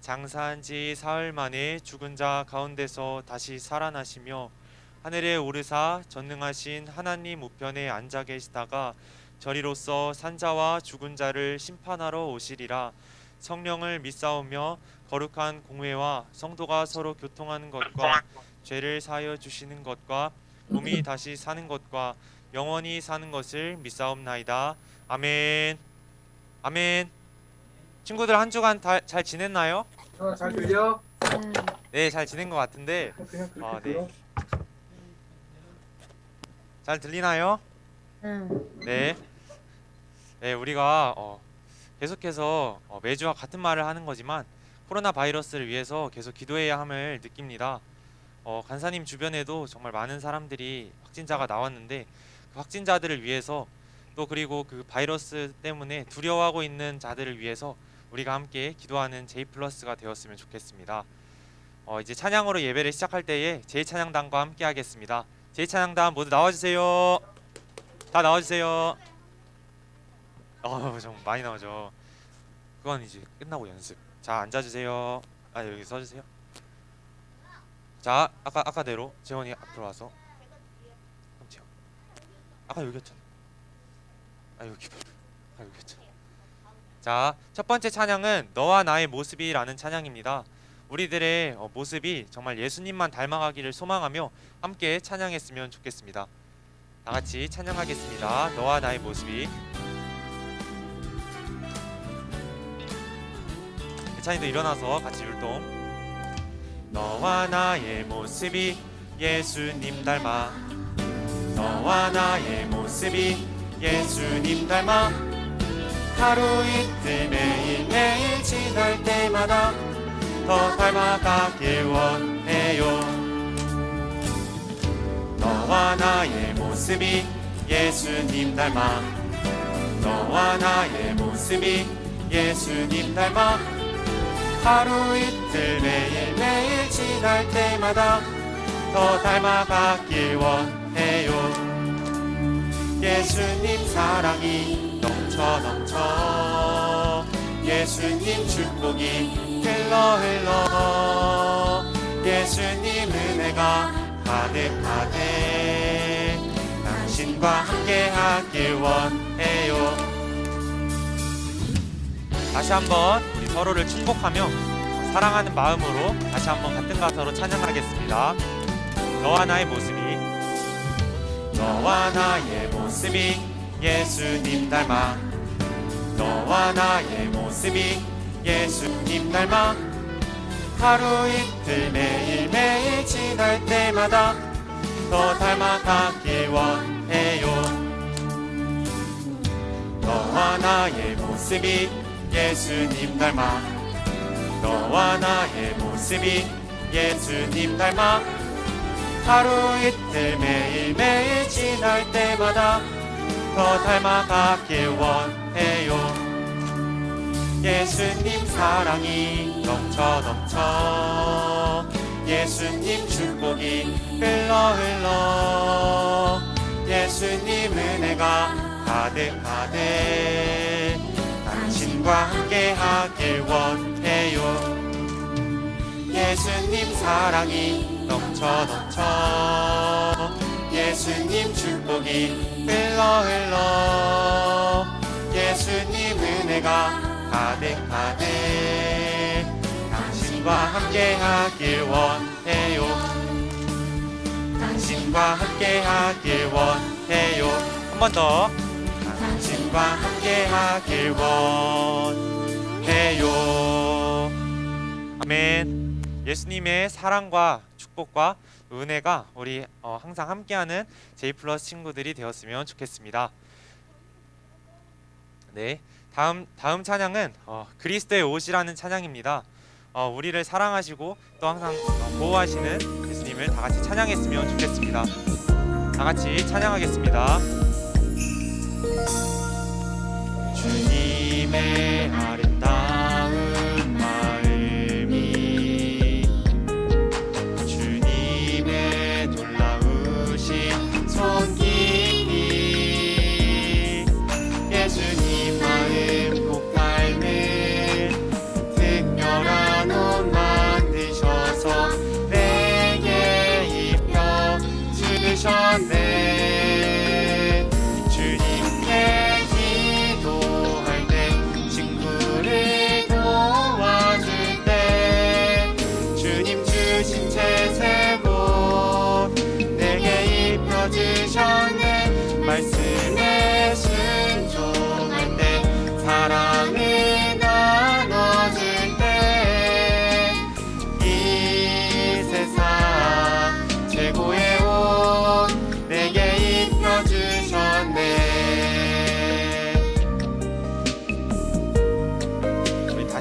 장사한 지 사흘 만에 죽은 자 가운데서 다시 살아나시며 하늘에 오르사 전능하신 하나님 우편에 앉아 계시다가 저리로서 산자와 죽은 자를 심판하러 오시리라. 성령을 믿사오며 거룩한 공회와 성도가 서로 교통하는 것과 죄를 사하여 주시는 것과 몸이 다시 사는 것과 영원히 사는 것을 믿사옵나이다. 아멘. 아멘. 친구들 한 주간 잘 지냈나요? 잘 들려? 네, 잘 지낸 것 같은데 그냥 그렇게 네. 들어? 잘 들리나요? 응. 네. 네, 우리가 계속해서 매주와 같은 말을 하는 거지만 코로나 바이러스를 위해서 계속 기도해야 함을 느낍니다. 간사님 주변에도 정말 많은 사람들이 확진자가 나왔는데 그 확진자들을 위해서 또 그리고 그 바이러스 때문에 두려워하고 있는 자들을 위해서 우리가 함께 기도하는 제이플러스가 되었으면 좋겠습니다. 이제 찬양으로 예배를 시작할 때에 제이찬양단과 함께 하겠습니다. 제이찬양단 모두 나와주세요. 다 나와주세요. 좀 많이 나오죠. 그건 이제 끝나고 연습. 자, 앉아주세요. 여기 서주세요. 자, 아까대로 재원이 앞으로 와서. 그럼 재원. 아까 여기였잖아. 여기였잖아. 자, 첫 번째 찬양은 너와 나의 모습이라는 찬양입니다. 우리들의 모습이 정말 예수님만 닮아가기를 소망하며 함께 찬양했으면 좋겠습니다. 다 같이 찬양하겠습니다. 너와 나의 모습이. 찬이도 일어나서 같이 율동. 너와 나의 모습이 예수님 닮아. 너와 나의 모습이 예수님 닮아. 하루 이틀 매일매일 지날 때마다 더 닮아가길 원해요. 너와 나의 모습이 예수님 닮아. 너와 나의 모습이 예수님 닮아. 하루 이틀 매일매일 지날 때마다 더 닮아가길 원해요. 예수님 사랑이 넘쳐 예수님 축복이 흘러 예수님 은혜가 가득하네 당신과 함께하길 원해요. 다시 한번 우리 서로를 축복하며 사랑하는 마음으로 다시 한번 같은 가사로 찬양하겠습니다. 너와 나의 모습이. 너와 나의 모습이 예수님 닮아. 너와 나의 모습이 예수님 닮아. 하루 이틀 매일매일 지날 때마다 더 닮아가길 원해요. 너와 나의 모습이 예수님 닮아. 너와 나의 모습이 예수님 닮아. 하루 이틀 매일매일 지날 때마다 더 닮아가길 원해요. 예수님 사랑이 넘쳐 예수님 축복이 흘러 예수님 은혜가 가득하네 당신과 함께하길 원해요. 예수님 사랑이 넘쳐 예수님 축복이 흘러 예수님 은혜가 가득하네 당신과 함께하길 원해요. 당신과 함께하길 원해요. 한 번 더. 당신과 함께하길 원해요. 아멘. 예수님의 사랑과 축복과 은혜가 우리 항상 함께하는 제이플러스 친구들이 되었으면 좋겠습니다. 네, 다음 찬양은 그리스도의 옷이라는 찬양입니다. 우리를 사랑하시고 또 항상 보호하시는 예수님을 다 같이 찬양했으면 좋겠습니다. 다 같이 찬양하겠습니다. 주님의 아름다운 마음이 주님의 놀라우신 손길이 예수님 마음 꼭 닮은 특별한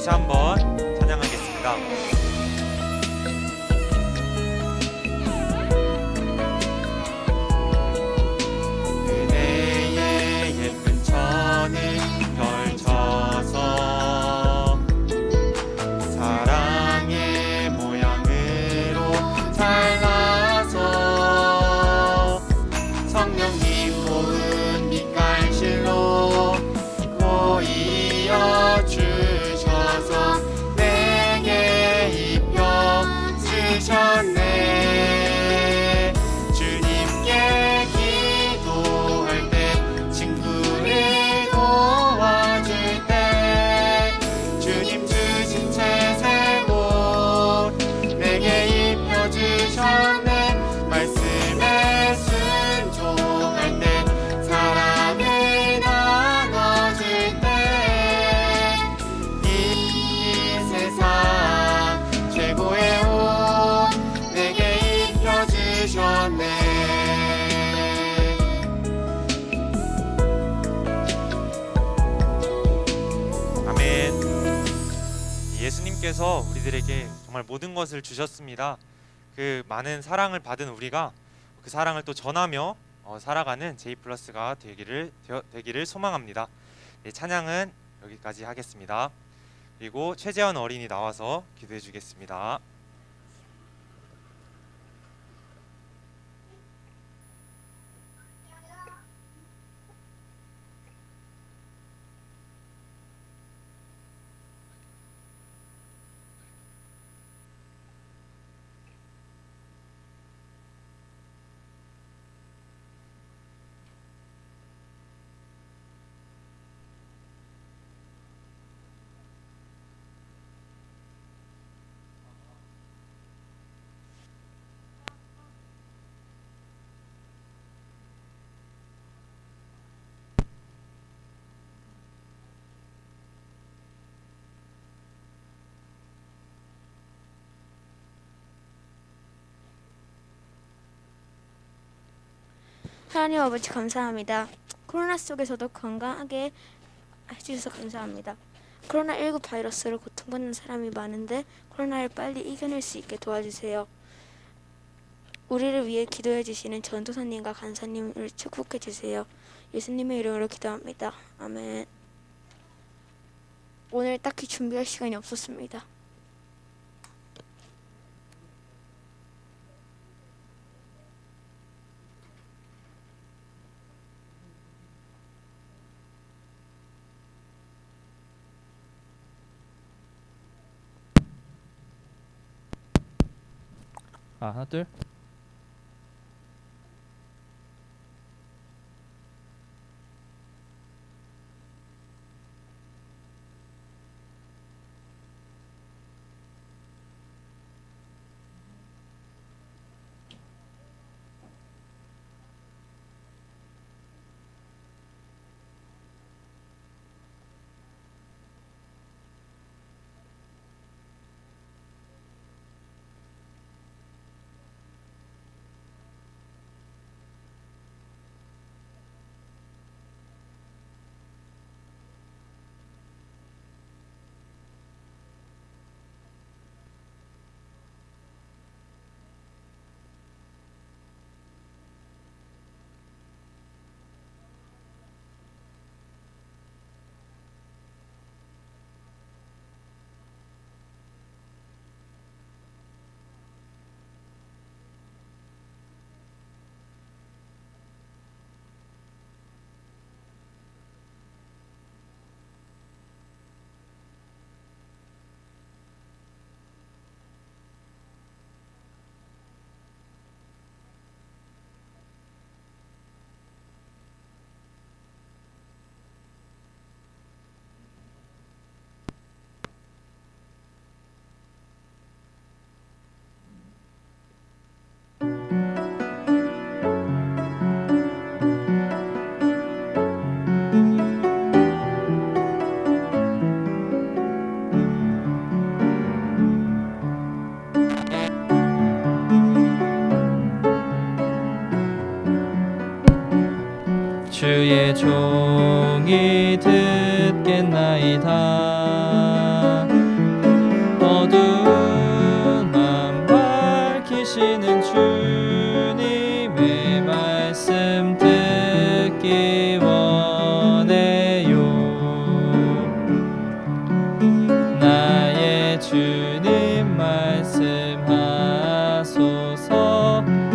다시 한번 찬양하겠습니다. 그대의 예쁜 천을 펼쳐서 사랑의 모양으로 잘라서 성령님 고운 빛깔실로 보이어 주셔서 내게 입혀 주셨네. 주님께 기도할 때 친구를 도와줄 때 주님 주신 채색 옷 내게 입혀 주셨네. 말씀에 순종할 때 사랑을 나눠줄 때 이 세상 최고의 옷 내게 입혀 주셨네. 아멘. 예수님께서 우리들에게 정말 모든 것을 주셨습니다. 그 많은 사랑을 받은 우리가 그 사랑을 또 전하며 살아가는 제이플러스가 되기를 소망합니다. 네, 찬양은 여기까지 하겠습니다. 그리고 최재원 어린이 나와서 기도해 주겠습니다. 하나님 아버지 감사합니다. 코로나 속에서도 건강하게 해주셔서 감사합니다. 코로나19 바이러스로 고통받는 사람이 많은데 코로나를 빨리 이겨낼 수 있게 도와주세요. 우리를 위해 기도해 주시는 전도사님과 간사님을 축복해 주세요. 예수님의 이름으로 기도합니다. 아멘. 오늘 딱히 준비할 시간이 없었습니다. 하나 둘. 주의 종이 듣겠나이다. 주님 말씀하소서.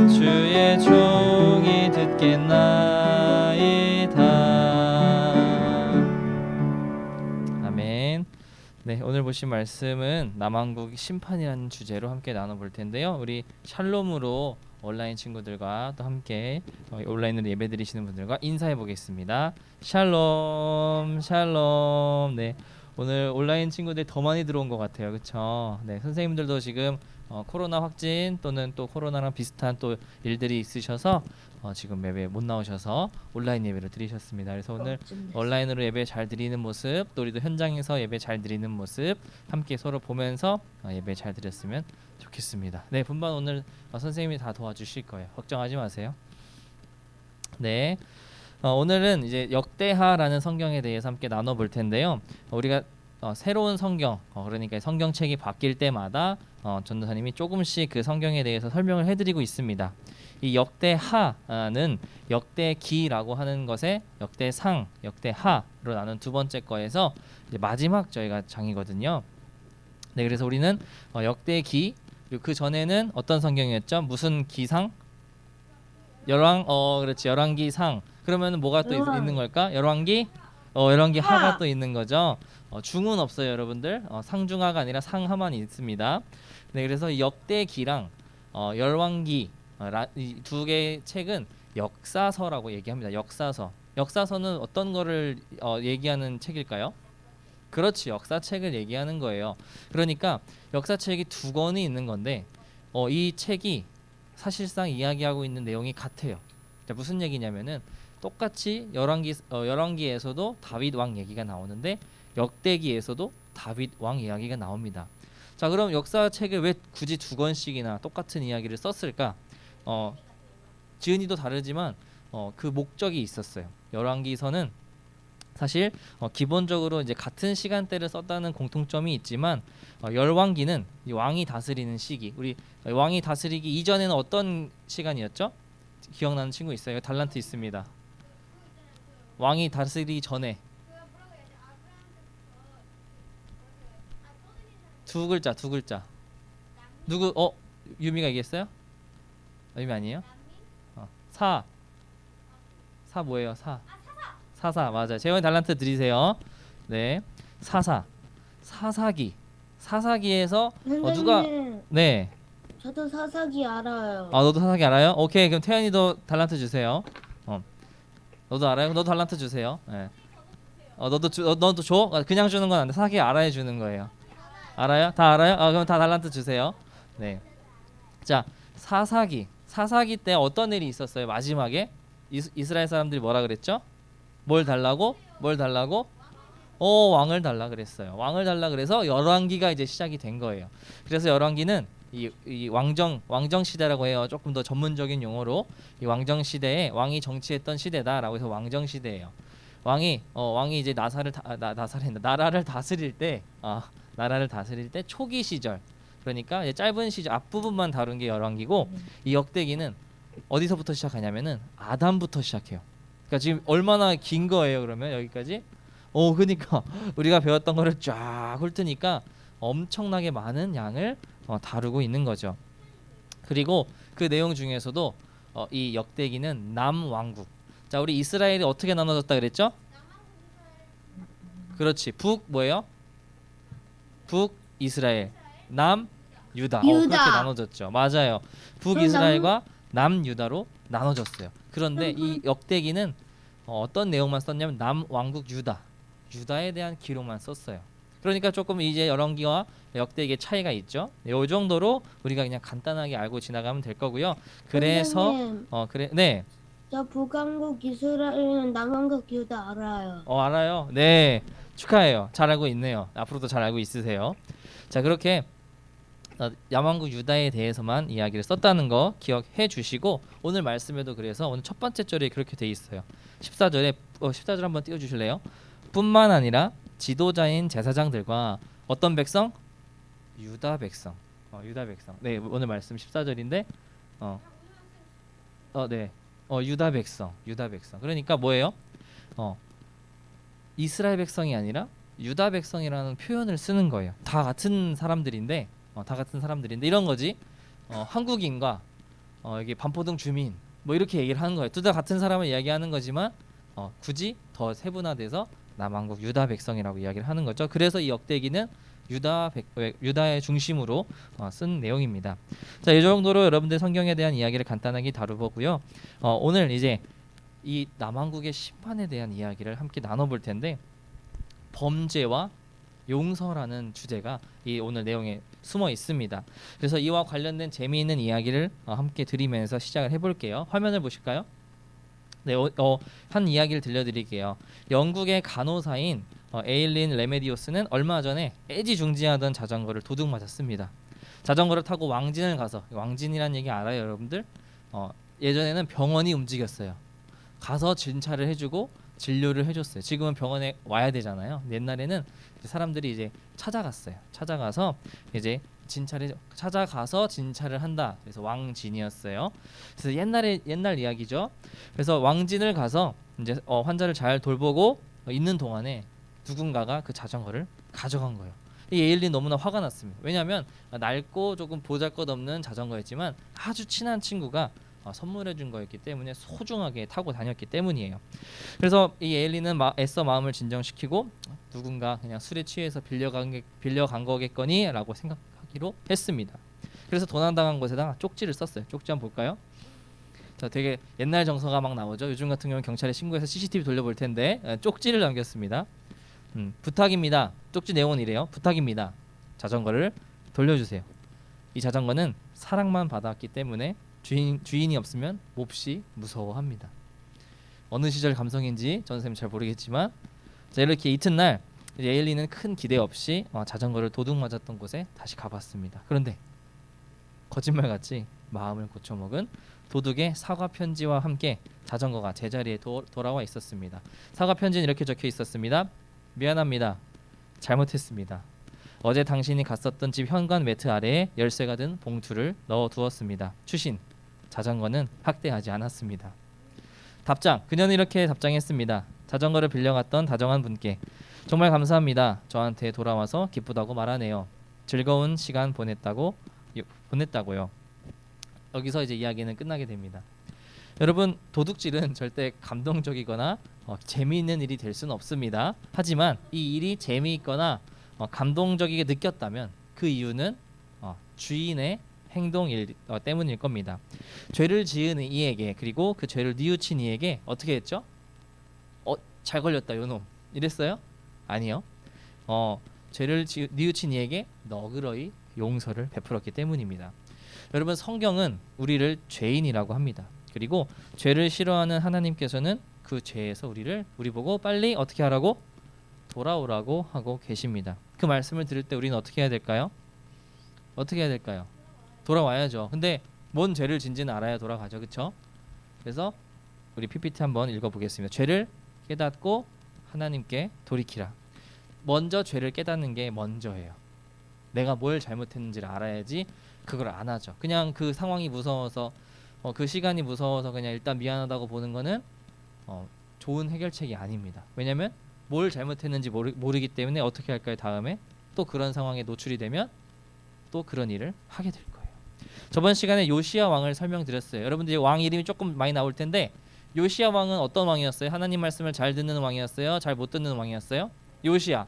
주의 종이 듣겠나이다. 아멘. 네, 오늘 보신 말씀은 남왕국 심판이라는 주제로 함께 나눠볼 텐데요. 우리 샬롬으로 온라인 친구들과 또 함께 온라인으로 예배드리시는 분들과 인사해 보겠습니다. 샬롬, 샬롬. 네, 오늘 온라인 친구들 더 많이 들어온 것 같아요. 그렇죠? 네, 선생님들도 지금 코로나 확진 또는 또 코로나랑 비슷한 또 일들이 있으셔서 지금 예배 못 나오셔서 온라인 예배를 드리셨습니다. 그래서 오늘 온라인으로 예배 잘 드리는 모습, 또 우리도 현장에서 예배 잘 드리는 모습 함께 서로 보면서 예배 잘 드렸으면 좋겠습니다. 네, 분반 오늘 선생님이 다 도와주실 거예요. 걱정하지 마세요. 네, 오늘은 이제 역대하라는 성경에 대해서 함께 나눠볼 텐데요. 우리가 새로운 성경, 그러니까 성경책이 바뀔 때마다 전도사님이 조금씩 그 성경에 대해서 설명을 해드리고 있습니다. 이 역대하는 역대기라고 하는 것에 역대상, 역대하로 나눈 두 번째 거에서 이제 마지막 저희가 장이거든요. 네, 그래서 우리는 역대기, 그 전에는 어떤 성경이었죠? 무슨 기상? 그렇지, 열왕기상. 그러면 뭐가 또 있는 걸까? 열왕기? 열왕기하가 또 있는 거죠. 중은 없어요, 여러분들. 상중하가 아니라 상하만 있습니다. 네, 그래서 역대기랑 열왕기 이 두 개의 책은 역사서라고 얘기합니다. 역사서. 역사서는 어떤 거를 얘기하는 책일까요? 그렇지, 역사책을 얘기하는 거예요. 그러니까 역사책이 두 권이 있는 건데 이 책이 사실상 이야기하고 있는 내용이 같아요. 자, 무슨 얘기냐면은 똑같이 열왕기에서도 다윗 왕 얘기가 나오는데 역대기에서도 다윗 왕 이야기가 나옵니다. 자, 그럼 역사책을 왜 굳이 두 권씩이나 똑같은 이야기를 썼을까? 지은이도 다르지만 그 목적이 있었어요. 열왕기서는 사실 기본적으로 이제 같은 시간대를 썼다는 공통점이 있지만 열왕기는 이 왕이 다스리는 시기, 우리 왕이 다스리기 이전에는 어떤 시간이었죠? 기억나는 친구 있어요? 달란트 있습니다. 왕이 다스리기 전에 두 글자. 누구? 유미가 얘기했어요? 유미 아니에요? 사 뭐예요? 사사 맞아요. 재원이 달란트 드리세요. 네, 사사기에서 누가 네. 저도 사사기 알아요. 너도 사사기 알아요? 오케이, 그럼 태연이도 달란트 주세요. 너도 알아요? 너도 달란트 주세요. 네. 너도 줘? 그냥 주는 건 안 돼. 사사기 알아야 주는 거예요. 알아요? 다 알아요? 그럼 다 달란트 주세요. 네. 자, 사사기 때 어떤 일이 있었어요? 마지막에 이스라엘 사람들이 뭐라 그랬죠? 뭘 달라고? 왕을 달라 그랬어요. 왕을 달라 그래서 열왕기가 이제 시작이 된 거예요. 그래서 열왕기는 이 왕정 시대라고 해요. 조금 더 전문적인 용어로 이 왕정 시대에 왕이 정치했던 시대다라고 해서 왕정 시대예요. 왕이 이제 나라를 다스릴 때 초기 시절, 그러니까 이제 짧은 시절 앞부분만 다룬 게 열왕기고 이 역대기는 어디서부터 시작하냐면은 아담부터 시작해요. 그러니까 지금 얼마나 긴 거예요, 그러면 여기까지? 그러니까 우리가 배웠던 거를 쫙 훑으니까 엄청나게 많은 양을 다루고 있는 거죠. 그리고 그 내용 중에서도 이 역대기는 남왕국. 자, 우리 이스라엘이 어떻게 나눠졌다 그랬죠? 그렇지. 뭐예요? 북이스라엘, 남유다. 그렇게 나눠졌죠. 맞아요. 북이스라엘과 남유다로 나눠졌어요. 그런데 이 역대기는 어떤 내용만 썼냐면 남왕국 유다에 대한 기록만 썼어요. 그러니까 조금 이제 열왕기와 역대기의 차이가 있죠. 이 정도로 우리가 그냥 간단하게 알고 지나가면 될 거고요. 그래서 네. 저 북왕국 이스라엘은 남왕국 유다 알아요. 알아요. 네, 축하해요. 잘 알고 있네요. 앞으로도 잘 알고 있으세요. 자, 그렇게 남왕국 유다에 대해서만 이야기를 썼다는 거 기억해 주시고, 오늘 말씀에도 그래서 오늘 첫 번째 절에 그렇게 돼 있어요. 14절에 14절 한번 띄워 주실래요? 뿐만 아니라 지도자인 제사장들과 어떤 백성? 유다 백성. 유다 백성. 네, 오늘 말씀 14절인데 네. 유다 백성. 그러니까 뭐예요? 이스라엘 백성이 아니라 유다 백성이라는 표현을 쓰는 거예요. 다 같은 사람들인데 이런 거지. 한국인과 여기 반포동 주민 뭐 이렇게 얘기를 하는 거예요. 둘 다 같은 사람을 이야기하는 거지만 굳이 더 세분화돼서 남한국 유다 백성이라고 이야기를 하는 거죠. 그래서 이 역대기는 유다의 중심으로 쓴 내용입니다. 자, 이 정도로 여러분들 성경에 대한 이야기를 간단하게 다뤄보고요. 오늘 이제 이 남한국의 심판에 대한 이야기를 함께 나눠볼 텐데, 범죄와 용서라는 주제가 이 오늘 내용에 숨어 있습니다. 그래서 이와 관련된 재미있는 이야기를 함께 드리면서 시작을 해볼게요. 화면을 보실까요? 네, 한 이야기를 들려드릴게요. 영국의 간호사인 에일린 레메디오스는 얼마 전에 애지중지하던 자전거를 도둑 맞았습니다. 자전거를 타고 왕진을 가서, 왕진이라는 얘기 알아요, 여러분들? 예전에는 병원이 움직였어요. 가서 진찰을 해주고 진료를 해줬어요. 지금은 병원에 와야 되잖아요. 옛날에는 사람들이 이제 찾아가서 이제 찾아가서 진찰을 한다. 그래서 왕진이었어요. 그래서 옛날 이야기죠. 그래서 왕진을 가서 이제 환자를 잘 돌보고 있는 동안에 누군가가 그 자전거를 가져간 거예요. 이 에일린 너무나 화가 났습니다. 왜냐하면 낡고 조금 보잘것없는 자전거였지만 아주 친한 친구가 선물해 준 거였기 때문에 소중하게 타고 다녔기 때문이에요. 그래서 이 에일린은 애써 마음을 진정시키고 누군가 그냥 술에 취해서 빌려간 거겠거니 라고 생각하기로 했습니다. 그래서 도난당한 곳에다가 쪽지를 썼어요. 쪽지 한번 볼까요? 자, 되게 옛날 정서가 막 나오죠. 요즘 같은 경우는 경찰에 신고해서 CCTV 돌려볼 텐데 쪽지를 남겼습니다. 부탁입니다. 쪽지 내용은 이래요. 부탁입니다. 자전거를 돌려주세요. 이 자전거는 사랑만 받았기 때문에 주인이 없으면 몹시 무서워합니다. 어느 시절 감성인지 전 선생님 잘 모르겠지만, 자, 이렇게 이튿날 에일리는 큰 기대 없이 자전거를 도둑 맞았던 곳에 다시 가봤습니다. 그런데 거짓말같이 마음을 고쳐먹은 도둑의 사과 편지와 함께 자전거가 제자리에 돌아와 있었습니다. 사과 편지는 이렇게 적혀 있었습니다. 미안합니다. 잘못했습니다. 어제 당신이 갔었던 집 현관 매트 아래에 열쇠가 든 봉투를 넣어두었습니다. 추신, 자전거는 학대하지 않았습니다. 답장, 그녀는 이렇게 답장했습니다. 자전거를 빌려갔던 다정한 분께 정말 감사합니다. 저한테 돌아와서 기쁘다고 말하네요. 즐거운 시간 보냈다고요. 여기서 이제 이야기는 끝나게 됩니다. 여러분, 도둑질은 절대 감동적이거나 재미있는 일이 될 수는 없습니다. 하지만 이 일이 재미있거나 감동적이게 느꼈다면 그 이유는 주인의 행동 때문일 겁니다. 죄를 지은 이에게, 그리고 그 죄를 뉘우친 이에게 어떻게 했죠? 잘 걸렸다 요놈 이랬어요? 아니요. 죄를 뉘우친 이에게 너그러이 용서를 베풀었기 때문입니다. 여러분, 성경은 우리를 죄인이라고 합니다. 그리고 죄를 싫어하는 하나님께서는 그 죄에서 우리 보고 빨리 어떻게 하라고? 돌아오라고 하고 계십니다. 그 말씀을 들을 때 우리는 어떻게 해야 될까요? 어떻게 해야 될까요? 돌아와야죠. 근데 뭔 죄를 진지는 알아야 돌아가죠. 그렇죠? 그래서 우리 PPT 한번 읽어보겠습니다. 죄를 깨닫고 하나님께 돌이키라. 먼저 죄를 깨닫는 게 먼저예요. 내가 뭘 잘못했는지를 알아야지 그걸 안 하죠. 그냥 그 상황이 무서워서 그 시간이 무서워서 그냥 일단 미안하다고 보는 거는 좋은 해결책이 아닙니다. 왜냐하면 뭘 잘못했는지 모르기 때문에 어떻게 할까요? 다음에 또 그런 상황에 노출이 되면 또 그런 일을 하게 될 거예요. 저번 시간에 요시야 왕을 설명드렸어요. 여러분들이 왕 이름이 조금 많이 나올 텐데, 요시야 왕은 어떤 왕이었어요? 하나님 말씀을 잘 듣는 왕이었어요? 잘 못 듣는 왕이었어요? 요시야.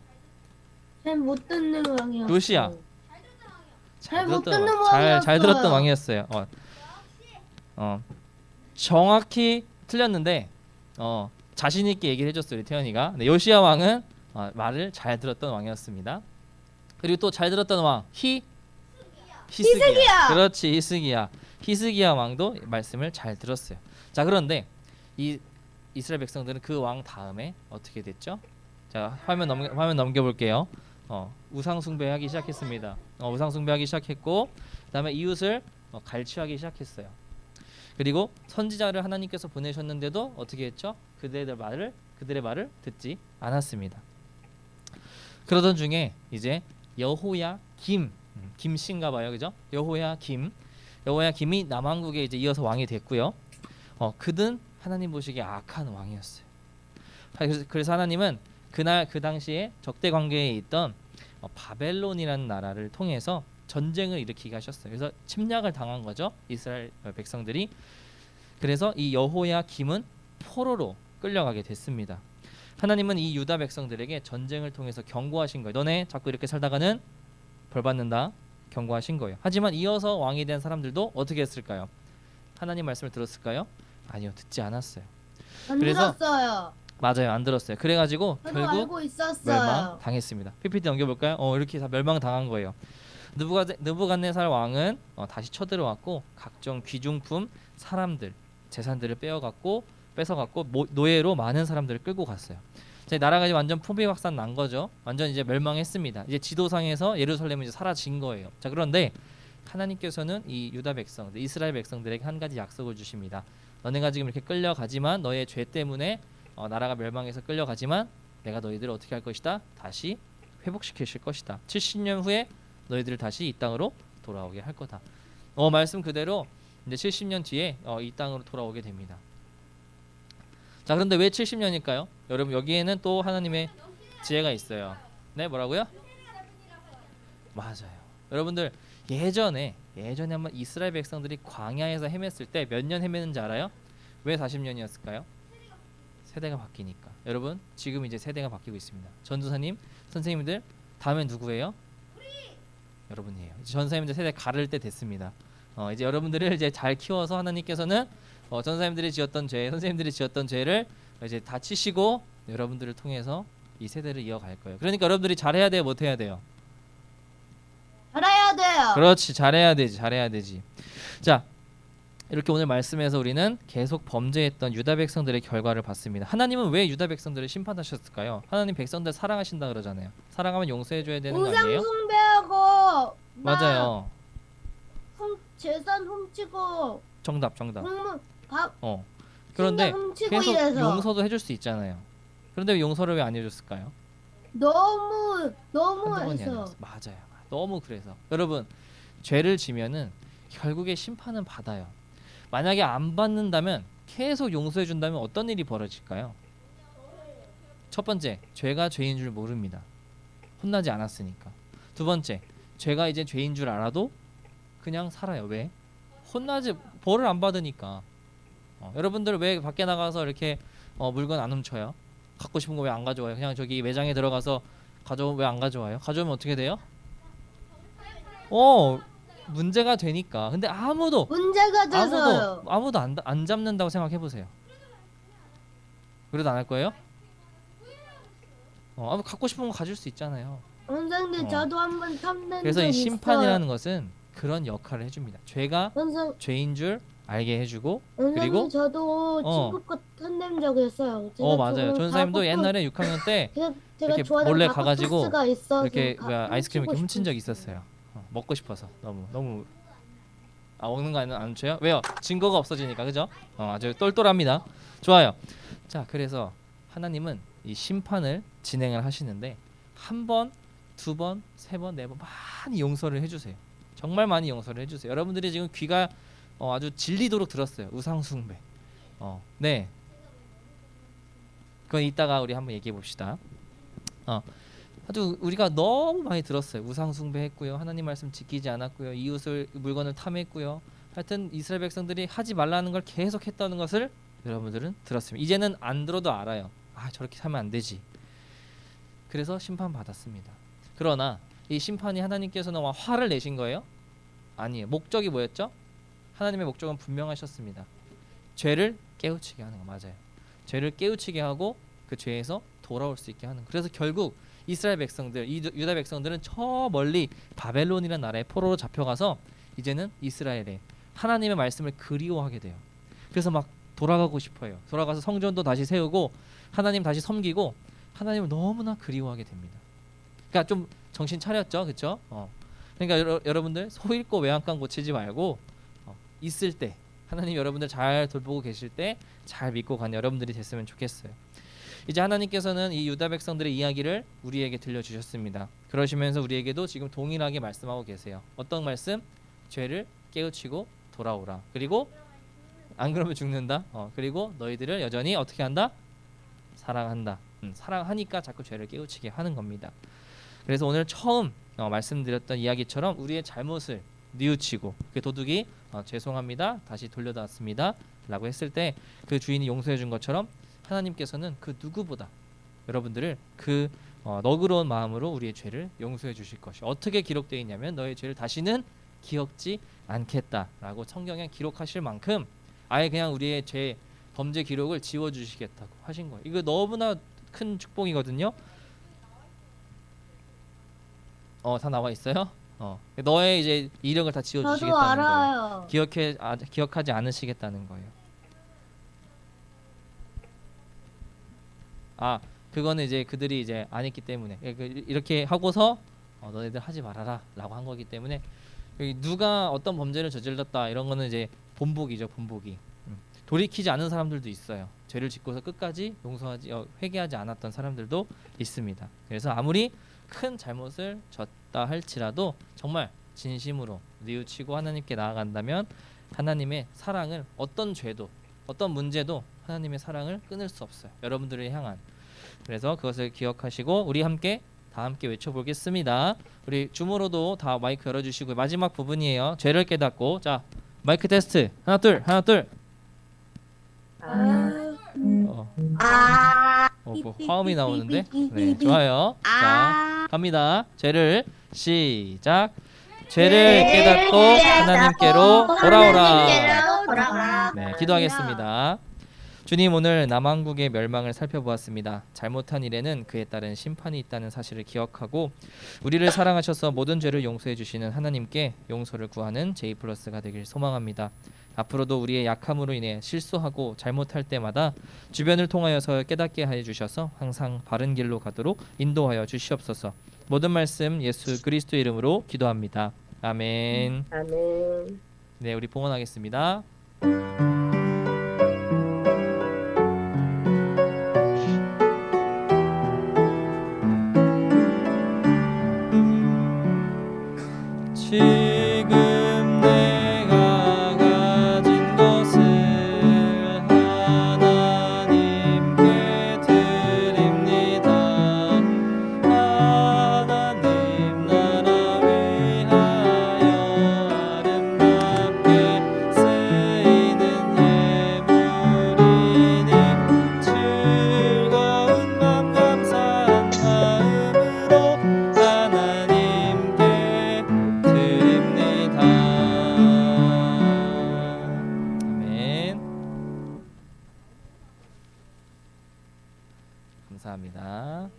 잘 못 듣는 왕이었어. 요시야. 잘 못 듣는 잘 들었던 왕이었어요. 왕이었어요. 정확히 틀렸는데 자신 있게 얘기를 해줬어요, 우리 태연이가. 네, 요시야 왕은 말을 잘 들었던 왕이었습니다. 그리고 또 잘 들었던 왕 히스기야. 그렇지, 히스기야 왕도 말씀을 잘 들었어요. 자, 그런데 이 이스라엘 백성들은 그 왕 다음에 어떻게 됐죠? 자, 화면 넘겨볼게요. 우상 숭배하기 시작했습니다. 우상 숭배하기 시작했고, 그다음에 이웃을 갈취하기 시작했어요. 그리고 선지자를 하나님께서 보내셨는데도 어떻게 했죠? 그들의 말을 듣지 않았습니다. 그러던 중에 이제 여호야 김씨인가 봐요, 그죠? 여호야 김이 남왕국에 이제 이어서 왕이 됐고요. 그는 하나님 보시기에 악한 왕이었어요. 그래서 하나님은 그날 그 당시에 적대 관계에 있던 바벨론이라는 나라를 통해서 전쟁을 일으키게 하셨어요. 그래서 침략을 당한 거죠. 이스라엘 백성들이. 그래서 이 여호야김은 포로로 끌려가게 됐습니다. 하나님은 이 유다 백성들에게 전쟁을 통해서 경고하신 거예요. 너네 자꾸 이렇게 살다가는 벌 받는다. 경고하신 거예요. 하지만 이어서 왕이 된 사람들도 어떻게 했을까요? 하나님 말씀을 들었을까요? 아니요, 듣지 않았어요. 안 그래서- 들었어요. 맞아요, 안 들었어요. 그래가지고 저도 결국 알고 있었어요. 멸망 당했습니다. PPT 넘겨볼까요? 이렇게 다 멸망 당한 거예요. 느부갓네살 왕은 다시 쳐들어왔고 각종 귀중품, 사람들, 재산들을 뺏어갔고 노예로 많은 사람들을 끌고 갔어요. 자, 나라가 이제 완전 풍비박산 난 거죠. 완전 이제 멸망했습니다. 이제 지도상에서 예루살렘은 이제 사라진 거예요. 자, 그런데 하나님께서는 이 유다 백성들, 이스라엘 백성들에게 한 가지 약속을 주십니다. 너네가 지금 이렇게 끌려가지만 너의 죄 때문에 나라가 멸망해서 끌려가지만 내가 너희들을 어떻게 할 것이다? 다시 회복시키실 것이다. 70년 후에 너희들을 다시 이 땅으로 돌아오게 할 거다. 말씀 그대로 이제 70년 뒤에 이 땅으로 돌아오게 됩니다. 자, 그런데 왜 70년일까요? 여러분, 여기에는 또 하나님의 지혜가 있어요. 네, 뭐라고요? 맞아요. 여러분들 예전에 한번 이스라엘 백성들이 광야에서 헤맸을 때 몇 년 헤매는지 알아요? 왜 40년이었을까요? 세대가 바뀌니까. 여러분, 지금 이제 세대가 바뀌고 있습니다. 전도사님, 선생님들, 다음엔 누구예요? 여러분이에요. 이제 전사님들 세대 가를 때 됐습니다. 이제 여러분들을 이제 잘 키워서 하나님께서는 전사님들이 지었던 죄, 선생님들이 지었던 죄를 이제 다 치시고 여러분들을 통해서 이 세대를 이어갈 거예요. 그러니까 여러분들이 잘해야 돼요, 못해야 돼요? 알아야 돼요. 그렇지, 잘해야 되지. 자, 이렇게 오늘 말씀에서 우리는 계속 범죄했던 유다 백성들의 결과를 봤습니다. 하나님은 왜 유다 백성들을 심판하셨을까요? 하나님 백성들 사랑하신다 그러잖아요. 사랑하면 용서해줘야 되는 거 아니에요? 우상 숭배하고 맞아요. 재산 훔치고 정답. 공무 밥 그런데 훔치고 계속 이래서 용서도 해줄 수 있잖아요. 그런데 왜 용서를 왜 안 해줬을까요? 너무 한두 번이 해서 아니었어. 맞아요. 너무 그래서 여러분, 죄를 지면은 결국에 심판은 받아요. 만약에 안 받는다면, 계속 용서해 준다면 어떤 일이 벌어질까요? 첫 번째, 죄가 죄인 줄 모릅니다. 혼나지 않았으니까. 두 번째, 죄가 이제 죄인 줄 알아도 그냥 살아요. 왜? 벌을 안 받으니까. 여러분들 왜 밖에 나가서 이렇게 물건 안 훔쳐요? 갖고 싶은 거 왜 안 가져와요? 그냥 저기 매장에 들어가서 왜 안 가져와요? 가져오면 어떻게 돼요? 문제가 되니까. 근데 문제가 돼서요. 아무도 안 잡는다고 생각해 보세요. 그래도 안 할 거예요? 갖고 싶은 거 가질 수 있잖아요. 선생님 저도 한번 탐낸 그래서 적 이 있어요. 심판이라는 것은 그런 역할을 해줍니다. 죄가 죄인 줄 알게 해주고, 그리고 선생님 저도 친구 거 탐낸 적 있어요. 제가 맞아요. 조금 전사님도 가고 옛날에 6학년 때 제가 이렇게 좋아하는 몰래 가구 가가지고 소스가 있어서 이렇게 아이스크림 이렇게 훔친 훔치고 적이 있었어요. 먹고 싶어서 너무 먹는 거 안 훔쳐요? 왜요? 증거가 없어지니까, 그죠? 아주 똘똘합니다. 좋아요. 자, 그래서 하나님은 이 심판을 진행을 하시는데 한 번, 두 번, 세 번, 네 번 많이 용서를 해주세요. 정말 많이 용서를 해주세요. 여러분들이 지금 귀가 아주 질리도록 들었어요. 우상숭배. 네. 그건 이따가 우리 한번 얘기해 봅시다. 아주 우리가 너무 많이 들었어요. 우상숭배했고요, 하나님 말씀 지키지 않았고요, 이웃을 물건을 탐했고요. 하여튼 이스라엘 백성들이 하지 말라는 걸 계속 했다는 것을 여러분들은 들었습니다. 이제는 안 들어도 알아요. 저렇게 하면 안 되지. 그래서 심판 받았습니다. 그러나 이 심판이 하나님께서는 화를 내신 거예요? 아니에요. 목적이 뭐였죠? 하나님의 목적은 분명하셨습니다. 죄를 깨우치게 하는 거. 맞아요. 죄를 깨우치게 하고 그 죄에서 돌아올 수 있게 하는 거. 그래서 결국 이스라엘 백성들, 유다 백성들은 저 멀리 바벨론이라는 나라에 포로로 잡혀가서 이제는 이스라엘에 하나님의 말씀을 그리워하게 돼요. 그래서 막 돌아가고 싶어요. 돌아가서 성전도 다시 세우고 하나님 다시 섬기고 하나님을 너무나 그리워하게 됩니다. 그러니까 좀 정신 차렸죠, 그렇죠? 그러니까 여러분들 소 잃고 외양간 고치지 말고 있을 때 하나님 여러분들 잘 돌보고 계실 때 잘 믿고 가는 여러분들이 됐으면 좋겠어요. 이제 하나님께서는 이 유다 백성들의 이야기를 우리에게 들려주셨습니다. 그러시면서 우리에게도 지금 동일하게 말씀하고 계세요. 어떤 말씀? 죄를 깨우치고 돌아오라. 그리고 안 그러면 죽는다. 그리고 너희들을 여전히 어떻게 한다? 사랑한다. 사랑하니까 자꾸 죄를 깨우치게 하는 겁니다. 그래서 오늘 처음 말씀드렸던 이야기처럼 우리의 잘못을 뉘우치고 그 도둑이 죄송합니다, 다시 돌려놨습니다 라고 했을 때 그 주인이 용서해 준 것처럼 하나님께서는 그 누구보다 여러분들을 그 너그러운 마음으로 우리의 죄를 용서해 주실 것이 어떻게 기록되어 있냐면 너의 죄를 다시는 기억지 않겠다라고 성경에 기록하실 만큼 아예 그냥 우리의 죄 범죄 기록을 지워주시겠다고 하신 거예요. 이거 너무나 큰 축복이거든요. 다 나와 있어요. 너의 이제 이력을 다 저도 지워주시겠다는 거예요. 알아요. 기억하지 않으시겠다는 거예요. 그거는 이제 그들이 이제 안 했기 때문에 이렇게 하고서 너희들 하지 말아라라고 한 거기 때문에 여기 누가 어떤 범죄를 저질렀다 이런 거는 이제 본보기죠, 본보기. 돌이키지 않은 사람들도 있어요. 죄를 짓고서 끝까지 회개하지 않았던 사람들도 있습니다. 그래서 아무리 큰 잘못을 졌다 할지라도 정말 진심으로 뉘우치고 하나님께 나아간다면 하나님의 사랑을 어떤 죄도 어떤 문제도 하나님의 사랑을 끊을 수 없어요. 여러분들을 향한. 그래서 그것을 기억하시고 우리 다 함께 외쳐보겠습니다. 우리 줌으로도 다 마이크 열어주시고 마지막 부분이에요. 죄를 깨닫고 자 마이크 테스트 하나 둘 뭐 화음이 나오는데 네 좋아요. 자 갑니다. 죄를 시작. 죄를 깨닫고 하나님께로 돌아오라. 네 기도하겠습니다. 주님, 오늘 남왕국의 멸망을 살펴보았습니다. 잘못한 일에는 그에 따른 심판이 있다는 사실을 기억하고 우리를 사랑하셔서 모든 죄를 용서해 주시는 하나님께 용서를 구하는 J+가 되길 소망합니다. 앞으로도 우리의 약함으로 인해 실수하고 잘못할 때마다 주변을 통하여서 깨닫게 하여 주셔서 항상 바른 길로 가도록 인도하여 주시옵소서. 모든 말씀 예수 그리스도 이름으로 기도합니다. 아멘. 아멘. 네, 우리 봉헌하겠습니다. 지금 내가 가진 것을 하나님께 드립니다. 하나님 나라 위하여 아름답게 쓰이는 예물이니 즐거운 맘 감사한 마음으로 하나님께 드립니다. 아멘. 감사합니다.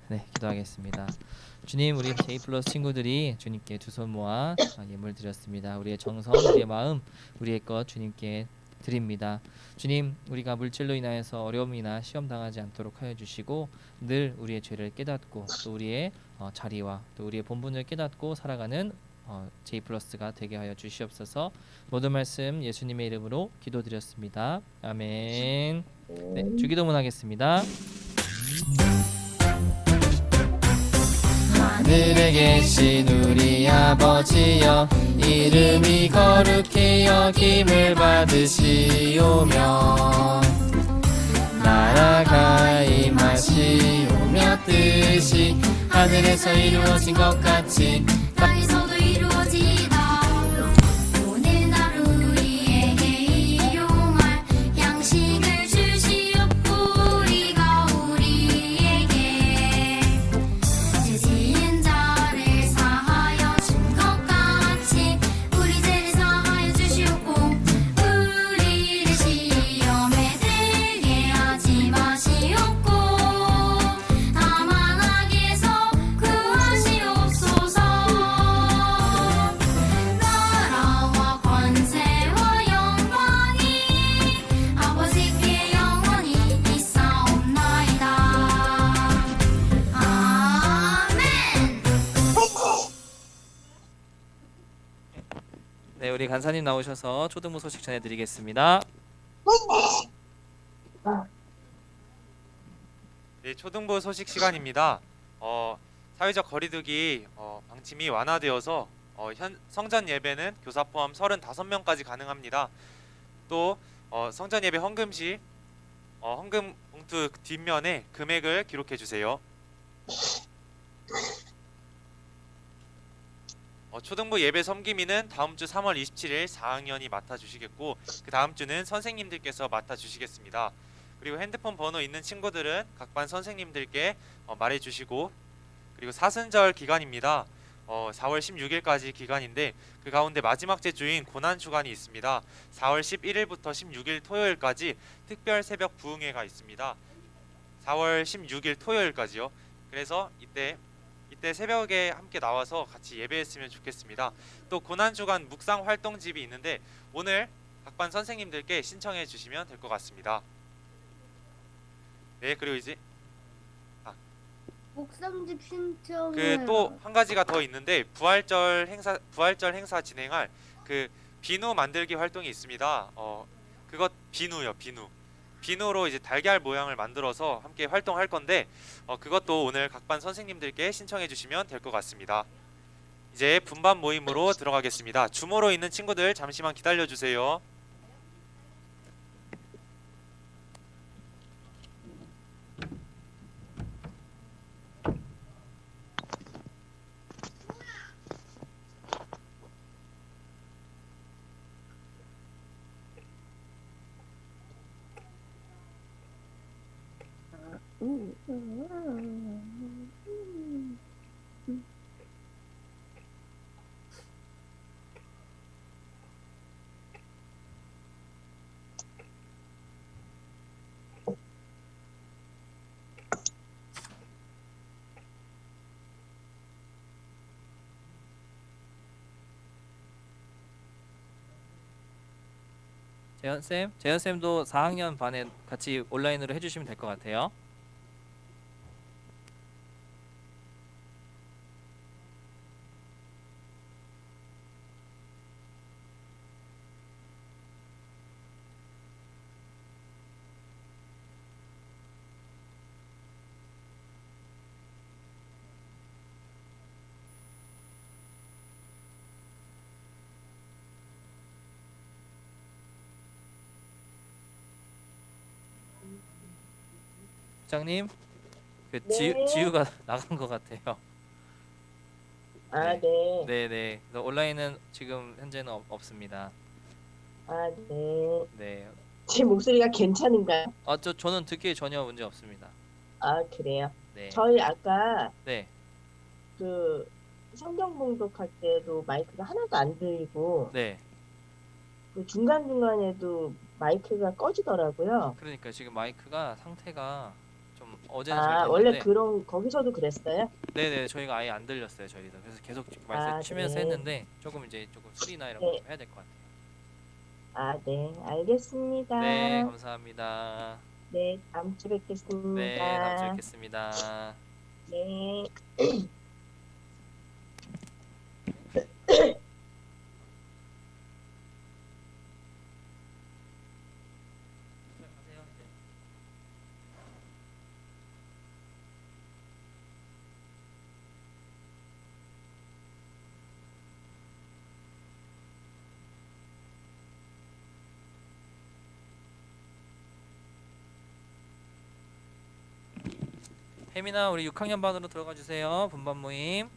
네, 기도하겠습니다. 주님, 우리 J+ 친구들이 주님께 두 손 모아 예물 드렸습니다. 우리의 정성, 우리의 마음, 우리의 것 주님께 드립니다. 주님, 우리가 물질로 인하여서 어려움이나 시험 당하지 않도록 하여 주시고 늘 우리의 죄를 깨닫고 또 우리의 자리와 또 우리의 본분을 깨닫고 살아가는 J+가 되게 하여 주시옵소서. 모든 말씀 예수님의 이름으로 기도드렸습니다. 아멘. 네, 주기도문 하겠습니다. 하늘에 계신 우리 아버지여, 이름이 거룩히 여김을 받으시오며 나라가 임하시오며 뜻이 하늘에서 이루어진 것 같이 땅에서도 이루어지이다. 오늘 하루 우리에게 일용할 양식을 주시옵고 우리가 우리에게 죄 지은 자를 사하여 준 것 같이 우리 죄를 사하여 주시옵고 우리를 시험에 들게 하지 마시옵고 다만 악에서 구하시옵소서. 나라와 권세와 영광이 아버지께 영원히 있사옵나이다. 아멘. 네, 우리 간사님 나오셔서 초등부 소식 전해드리겠습니다. 네, 초등부 소식 시간입니다. 사회적 거리두기 방침이 완화되어서 성전 예배는 교사 포함 35명까지 가능합니다. 또 성전 예배 헌금 시 헌금 봉투 뒷면에 금액을 기록해 주세요. 초등부 예배 섬김이는 다음 주 3월 27일 4학년이 맡아 주시겠고 그 다음 주는 선생님들께서 맡아 주시겠습니다. 그리고 핸드폰 번호 있는 친구들은 각 반 선생님들께 말해 주시고, 그리고 사순절 기간입니다. 4월 16일까지 기간인데 그 가운데 마지막 제주인 고난 주간이 있습니다. 4월 11일부터 16일 토요일까지 특별 새벽 부흥회가 있습니다. 4월 16일 토요일까지요. 그래서 이때 새벽에 함께 나와서 같이 예배했으면 좋겠습니다. 또 고난 주간 묵상 활동집이 있는데 오늘 각 반 선생님들께 신청해 주시면 될 것 같습니다. 네, 그리고 이제 목상집 신청을 그 또 한 가지가 더 있는데 부활절 행사 진행할 그 비누 만들기 활동이 있습니다. 그것 비누요, 비누로 이제 달걀 모양을 만들어서 함께 활동할 건데 그것도 오늘 각 반 선생님들께 신청해 주시면 될 것 같습니다. 이제 분반 모임으로 들어가겠습니다. 주모로 있는 친구들 잠시만 기다려 주세요. 재현 쌤도 4학년 반에 같이 온라인으로 해주시면 될 것 같아요. 부장님, 그 네. 지우가 나간 것 같아요. 아, 네. 네. 네네. 그래서 온라인은 지금 현재는 없습니다. 아, 네. 네. 제 목소리가 괜찮은가요? 저는 듣기에 전혀 문제 없습니다. 아, 그래요. 네. 저희 아까 네. 그 성경 봉독할 때도 마이크가 하나도 안 들리고 네. 그 중간중간에도 마이크가 꺼지더라고요. 그러니까 지금 마이크가 상태가 좀 어제는 아, 잘 원래 됐는데 거기서도 그랬어요? 네네 저희가 아예 안 들렸어요 저희도. 그래서 계속 말씀 아, 치면서 네. 했는데 조금 수리나 이런 네. 거 좀 해야 될 것 같아요. 아, 네. 알겠습니다. 네, 감사합니다. 네, 다음 주에 뵙겠습니다. 네, 다음 주에 뵙겠습니다. 네. 혜민아, 우리 6학년 반으로 들어가 주세요. 분반 모임.